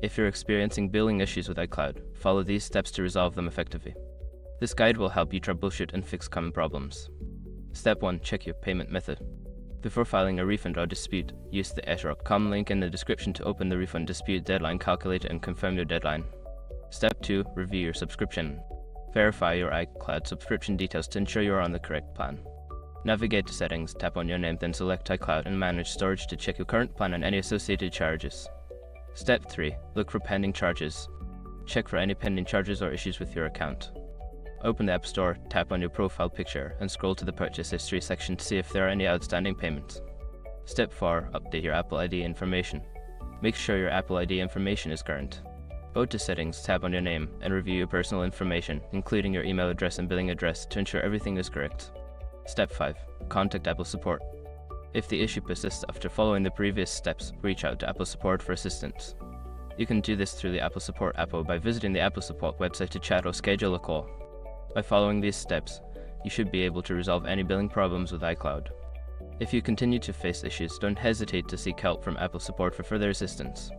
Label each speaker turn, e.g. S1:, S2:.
S1: If you're experiencing billing issues with iCloud, follow these steps to resolve them effectively. This guide will help you troubleshoot and fix common problems. Step 1. Check your payment method. Before filing a refund or dispute, use the eToro.com link in the description to open the refund dispute deadline calculator and confirm your deadline. Step 2. Review your subscription. Verify your iCloud subscription details to ensure you are on the correct plan. Navigate to Settings, tap on your name, then select iCloud and Manage Storage to check your current plan and any associated charges. Step 3. Look for pending charges. Check for any pending charges or issues with your account. Open the App Store, tap on your profile picture, and scroll to the Purchase History section to see if there are any outstanding payments. Step 4. Update your Apple ID information. Make sure your Apple ID information is current. Go to Settings, tap on your name, and review your personal information, including your email address and billing address, to ensure everything is correct. Step 5. Contact Apple Support. If the issue persists after following the previous steps, reach out to Apple Support for assistance. You can do this through the Apple Support app or by visiting the Apple Support website to chat or schedule a call. By following these steps, you should be able to resolve any billing problems with iCloud. If you continue to face issues, don't hesitate to seek help from Apple Support for further assistance.